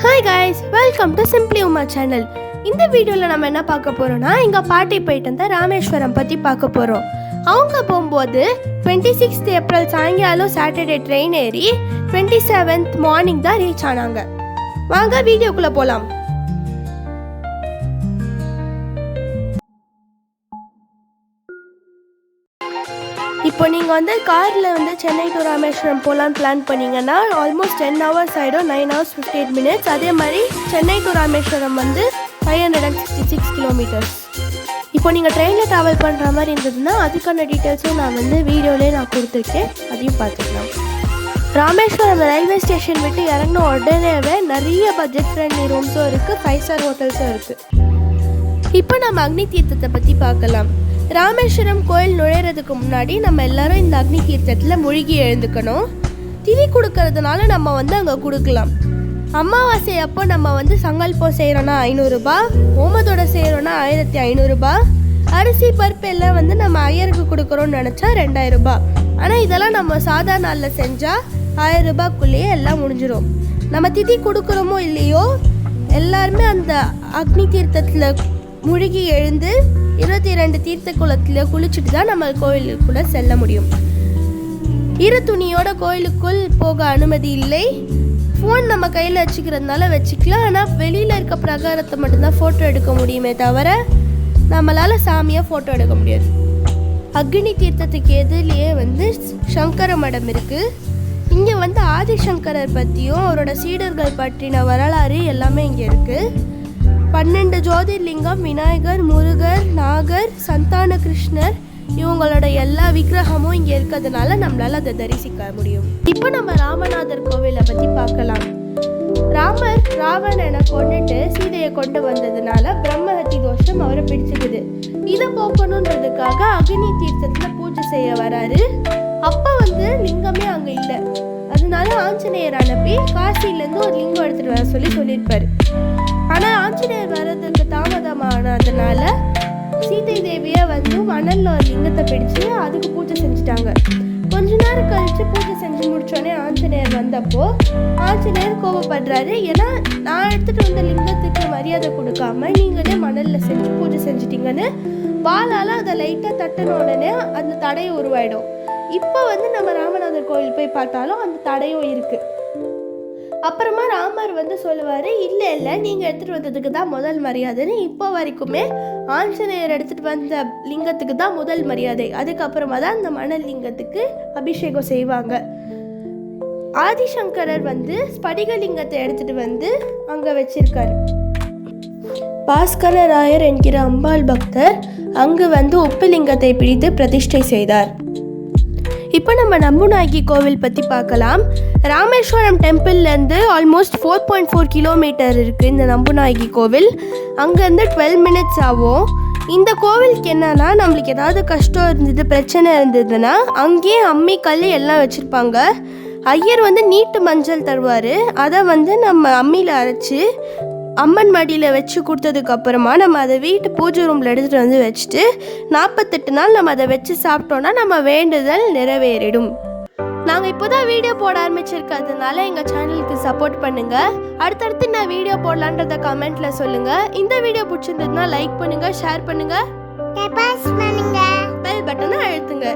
Hi guys, welcome to Simply Uma channel. இந்த வீடியோவில் நம்ம என்ன பார்க்க போகிறோம்னா எங்கள் பாட்டி போயிட்டு வந்த ராமேஸ்வரம் பற்றி பார்க்க போகிறோம். அவங்க போகும்போது 26th ஏப்ரல் சாயங்காலம் சாட்டர்டே ட்ரெயின் ஏறி 27th மார்னிங் தான் ரீச் ஆனாங்க. வாங்க வீடியோக்குள்ளே போகலாம். இப்போ நீங்கள் காரில் சென்னை டு ராமேஸ்வரம் போகலான்னு பிளான் பண்ணிங்கன்னா ஆல்மோஸ்ட் 10 hours ஆகிடும், 9 hours 58 minutes. அதே மாதிரி சென்னை டு ராமேஸ்வரம் 566 kilometers. இப்போ நீங்கள் ட்ரெயினில் ட்ராவல் பண்ணுற மாதிரி இருந்ததுன்னா அதுக்கான டீட்டெயில்ஸும் நான் வீடியோலேயே கொடுத்துருக்கேன், அதையும் பார்த்துக்கலாம். ராமேஸ்வரம் ரயில்வே ஸ்டேஷன் விட்டு இறங்கின உடனேவே நிறைய பட்ஜெட் ஃப்ரெண்ட்லி ரூம்ஸும் இருக்குது, 5-star ஹோட்டல்ஸும் இருக்குது. இப்போ நம்ம அக்னி தீர்த்தத்தை பற்றி பார்க்கலாம். ராமேஸ்வரம் கோயில் நுழையிறதுக்கு முன்னாடி நம்ம எல்லாரும் இந்த அக்னி தீர்த்தத்தில் முழுகி எழுந்துக்கணும். திதி கொடுக்கறதுனால நம்ம அங்கே கொடுக்கலாம். அமாவாசை அப்போ நம்ம சங்கல்பம் செய்கிறோன்னா 500 ரூபாய், ஓமத்தோட செய்கிறோன்னா 1500 ரூபாய், அரிசி பருப்பு எல்லாம் நம்ம ஐயருக்கு கொடுக்குறோன்னு நினச்சா 2000 ரூபாய். ஆனால் இதெல்லாம் நம்ம சாதா நாளில் செஞ்சால் 1000 ரூபாய்க்குள்ளேயே எல்லாம் முடிஞ்சிடும். நம்ம திதி கொடுக்குறோமோ இல்லையோ எல்லாருமே அந்த அக்னி தீர்த்தத்தில் முழுகி எழுந்து 22 தீர்த்த குளத்தில் குளிச்சுட்டு தான் நம்ம கோயிலுக்குள்ளே செல்ல முடியும். இரு துணியோட கோயிலுக்குள் போக அனுமதி இல்லை. ஃபோன் நம்ம கையில் வச்சுக்கிறதுனால வச்சுக்கலாம், ஆனால் வெளியில் இருக்க பிரகாரத்தை மட்டும்தான் ஃபோட்டோ எடுக்க முடியுமே தவிர நம்மளால் சாமியாக ஃபோட்டோ எடுக்க முடியாது. அக்னி தீர்த்தத்துக்கு எதிரிலேயே சங்கர மடம் இருக்குது. இங்கே ஆதிசங்கரர் பற்றியும் அவரோட சீடர்கள் பற்றின வரலாறு எல்லாமே இங்கே இருக்குது. 12 ஜோதிர்லிங்கம், விநாயகர், முருகர், நாகர், சந்தான கிருஷ்ணர் இவங்களோட எல்லா விக்கிரகமும் இங்கே இருக்கிறதுனால நம்மளால அதை தரிசிக்க முடியும். இப்போ நம்ம ராமநாதர் கோவிலை பற்றி பார்க்கலாம். ராமர் ராவணனை கொண்டுட்டு சீதையை கொண்டு வந்ததுனால பிரம்மஹத்தி தோஷம் அவரை பிடிச்சிக்குது. இதை போக்கணுன்றதுக்காக அக்னி தீர்த்தத்தில் பூஜை செய்ய வராரு. அப்போ லிங்கமே அங்கே இல்லை. அதனால ஆஞ்சநேயர் அனுப்பி காசிலேருந்து ஒரு லிங்கம் எடுத்துகிட்டு வர சொல்லியிருப்பாரு. ஆனால் ஆஞ்சநேயர் வர்றதுக்கு தாமதமானதுனால சீதை தேவியை மணலில் ஒரு லிங்கத்தை பிடிச்சு அதுக்கு பூஜை செஞ்சுட்டாங்க. கொஞ்ச நேரம் கழித்து பூஜை செஞ்சு முடிச்சோடனே ஆஞ்சநேயர் வந்தப்போ ஆஞ்சநேயர் கோபப்படுறாரு. ஏன்னா நான் எடுத்துகிட்டு வந்த லிங்கத்துக்கு மரியாதை கொடுக்காம நீங்களே மணலில் செஞ்சு பூஜை செஞ்சுட்டீங்கன்னு வாளால் அதை லைட்டாக தட்டின உடனே அந்த தடை உருவாயிடும். இப்போ நம்ம ராமநாதர் கோயில் போய் பார்த்தாலும் அந்த தடையும் இருக்குது. அப்புறமா ராமர் சொல்லுவார், இல்லை நீங்கள் எடுத்துகிட்டு வந்ததுக்கு தான் முதல் மரியாதைன்னு. இப்போ வரைக்குமே ஆஞ்சநேயர் எடுத்துகிட்டு வந்த லிங்கத்துக்கு தான் முதல் மரியாதை. அதுக்கப்புறமா தான் அந்த மணல் லிங்கத்துக்கு அபிஷேகம் செய்வாங்க. ஆதிசங்கரர் ஸ்படிக லிங்கத்தை எடுத்துகிட்டு அங்கே வச்சிருக்காரு. பாஸ்கர ராயர் என்கிற அம்பாள் பக்தர் அங்கு உப்பு லிங்கத்தை பிடித்து பிரதிஷ்டை செய்தார். இப்போ நம்ம நம்புநாயகி கோவில் பற்றி பார்க்கலாம். ராமேஸ்வரம் டெம்பிள்லேருந்து ஆல்மோஸ்ட் 4.4 கிலோமீட்டர் இருக்குது இந்த நம்புநாயகி கோவில். அங்கேருந்து 12 minutes ஆகும். இந்த கோவிலுக்கு என்னன்னா, நம்மளுக்கு ஏதாவது கஷ்டம் இருந்தது, பிரச்சனை இருந்ததுன்னா அங்கேயே அம்மி கல் எல்லாம் வச்சுருப்பாங்க. ஐயர் நீட்டு மஞ்சள் தருவார். அதை நம்ம அம்மியில் அரைச்சி அம்மன் மடியில் வச்சு கொடுத்ததுக்கு அப்புறமா நம்ம அதை வீட்டு பூஜை ரூமில் எடுத்துகிட்டு வச்சுட்டு 48 நாள் நம்ம அதை வச்சு சாப்பிட்டோன்னா நம்ம வேண்டுதல் நிறைவேறிடும். நாங்கள் இப்போ தான் வீடியோ போட ஆரம்பிச்சிருக்கிறதுனால எங்கள் சேனலுக்கு சப்போர்ட் பண்ணுங்கள். அடுத்தடுத்து நான் வீடியோ போடலான்றதை கமெண்ட்டில் சொல்லுங்கள். இந்த வீடியோ பிடிச்சிருந்ததுன்னா லைக் பண்ணுங்கள், ஷேர் பண்ணுங்கள், பெல் பட்டனை அழுத்துங்க.